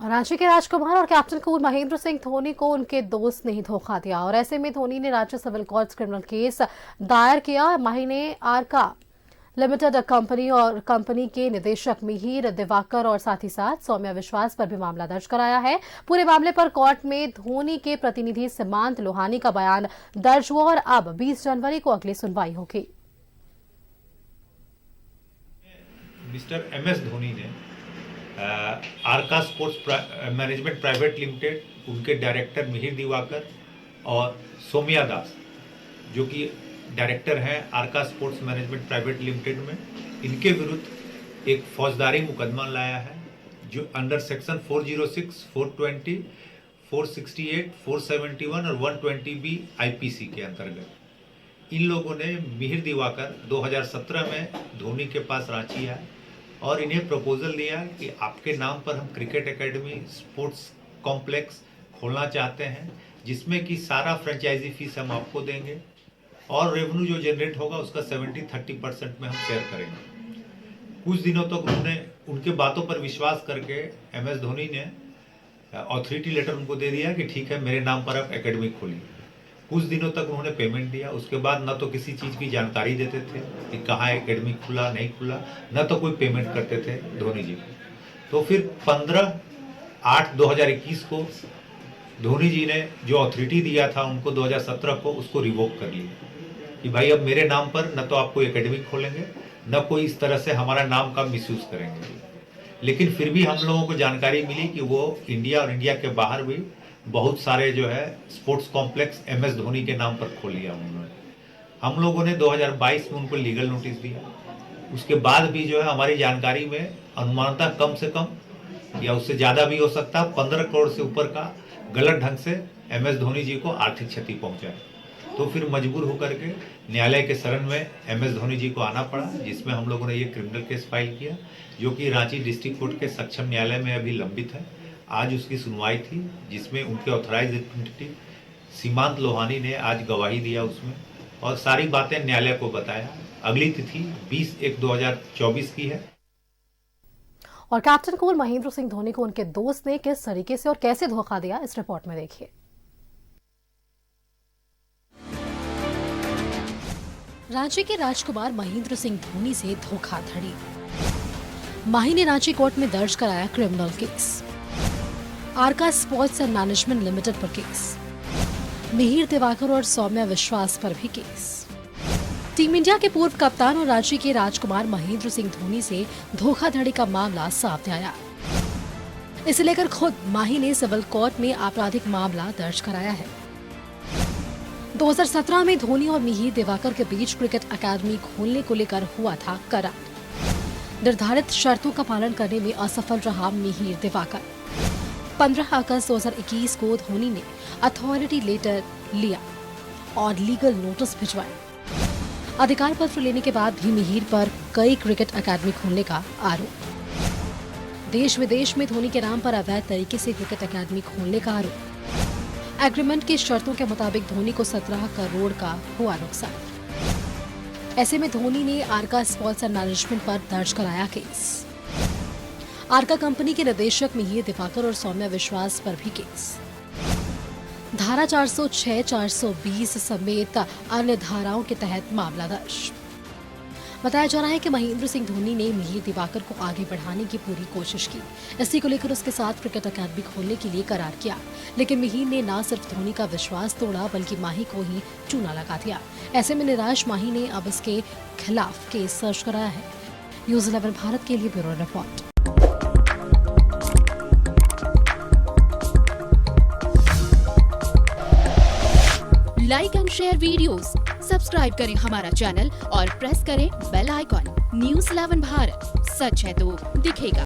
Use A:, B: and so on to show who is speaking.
A: रांची के राजकुमार और captain cool Mahendra Singh Dhoni को उनके दोस्त ने ही धोखा दिया और ऐसे में धोनी ने Ranchi civil court criminal case दायर किया। माही ने आरका लिमिटेड कंपनी के निदेशक मिहिर दिवाकर और साथ ही साथ सौम्या विश्वास पर भी मामला दर्ज कराया है। पूरे मामले पर कोर्ट में धोनी के प्रतिनिधि सीमांत लोहानी का बयान दर्ज हुआ और अब 20 जनवरी को अगली सुनवाई होगी।
B: मिस्टर एमएस धोनी ने Arka sports management private limited उनके डायरेक्टर मिहिर दिवाकर और सौम्या दास जो कि डायरेक्टर हैं Arka sports management private limited में, इनके विरुद्ध एक फौजदारी मुकदमा लाया है जो अंडर सेक्शन 406, 420, 468, 471 और 120B आईपीसी के अंतर्गत इन लोगों ने मिहिर दिवाकर 2017 में धोनी के पास रांची आए और इन्हें प्रपोजल दिया कि आपके नाम पर हम क्रिकेट एकेडमी स्पोर्ट्स कॉम्प्लेक्स खोलना चाहते हैं जिसमें कि सारा फ्रेंचाइजी फीस हम आपको देंगे और रेवेन्यू जो जनरेट होगा उसका 70-30% में हम शेयर करेंगे। कुछ दिनों तक उन्होंने उनके बातों पर विश्वास करके एमएस धोनी ने अथॉरिटी लेटर उनको दे दिया कि ठीक है मेरे नाम पर आप एकेडमी खोलिए। कुछ दिनों तक उन्होंने पेमेंट दिया, उसके बाद न तो किसी चीज़ की जानकारी देते थे कि कहाँ एकेडमी खुला नहीं खुला, न तो कोई पेमेंट करते थे धोनी जी को। तो फिर 15/8/2021 को धोनी जी ने जो अथॉरिटी दिया था उनको 2017 को उसको रिवोक कर लिया कि भाई अब मेरे नाम पर न तो आप कोई एकेडमी खोलेंगे न कोई इस तरह से हमारा नाम का मिसयूज करेंगे। लेकिन फिर भी हम लोगों को जानकारी मिली कि वो इंडिया और इंडिया के बाहर भी बहुत सारे जो है स्पोर्ट्स कॉम्प्लेक्स एमएस धोनी के नाम पर खोल लिया उन्होंने। हम लोगों ने 2022 में उनको लीगल नोटिस दिया। उसके बाद भी जो है हमारी जानकारी में अनुमानतः कम से कम या उससे ज़्यादा भी हो सकता है 15 करोड़ से ऊपर का गलत ढंग से एमएस धोनी जी को आर्थिक क्षति पहुंचा है। तो फिर मजबूर होकर के न्यायालय के शरण में एमएस धोनी जी को आना पड़ा, जिसमें हम लोगों ने ये क्रिमिनल केस फाइल किया जो कि रांची डिस्ट्रिक्ट कोर्ट के सक्षम न्यायालय में अभी लंबित है। आज उसकी सुनवाई थी जिसमें उनके ऑथराइज्ड रिप्रेजेंटेटिव सीमांत लोहानी ने आज गवाही दिया उसमें और सारी बातें न्यायालय को बताया। अगली तिथि 20/1/2024 की है।
A: और कैप्टन कूल महेंद्र सिंह धोनी को उनके दोस्त ने किस तरीके से और कैसे धोखा दिया, इस रिपोर्ट में देखिए। रांची के राजकुमार महेंद्र सिंह धोनी से धोखाधड़ी। माही ने रांची कोर्ट में दर्ज कराया criminal case. Arka sports and management limited पर केस। मिहिर दिवाकर और सौम्या विश्वास पर भी केस। टीम इंडिया के पूर्व कप्तान और रांची के राजकुमार महेंद्र सिंह धोनी से धोखाधड़ी का मामला सामने आया। इसे लेकर खुद माही ने सिविल कोर्ट में आपराधिक मामला दर्ज कराया है। 2017 में धोनी और मिहिर दिवाकर के बीच क्रिकेट अकादमी खोलने को लेकर हुआ था करार। निर्धारित शर्तों का पालन करने में असफल रहा मिहिर दिवाकर। 15 अगस्त 2021 को धोनी ने अथॉरिटी लेटर लिया और लीगल नोटिस भिजवाया। अधिकार पत्र लेने के बाद भी मिहिर पर कई क्रिकेट अकादमी खोलने का आरोप। देश विदेश में धोनी के नाम पर अवैध तरीके से क्रिकेट अकादमी खोलने का आरोप। एग्रीमेंट की शर्तों के मुताबिक धोनी को 17 करोड़ का हुआ नुकसान। ऐसे में धोनी ने आरका स्पोर्ट्स एंड मैनेजमेंट पर दर्ज कराया केस। आरका कंपनी के निदेशक मिहिर दिवाकर और सौम्या विश्वास पर भी केस। धारा 406, 420 समेत अन्य धाराओं के तहत मामला दर्ज। बताया जा रहा है कि महेंद्र सिंह धोनी ने मिहिर दिवाकर को आगे बढ़ाने की पूरी कोशिश की। इसी को लेकर उसके साथ क्रिकेट अकादमी खोलने के लिए करार किया, लेकिन मिहिर ने न सिर्फ धोनी का विश्वास तोड़ा बल्कि माही को ही चूना लगा दिया। ऐसे में निराश माही ने अब इसके खिलाफ केस दर्ज कराया है। न्यूज़ 11 भारत के लिए bureau report.
C: Like and share videos, subscribe करें हमारा चैनल और प्रेस करें बेल आइकॉन। न्यूज़ 11 भारत, सच है तो दिखेगा।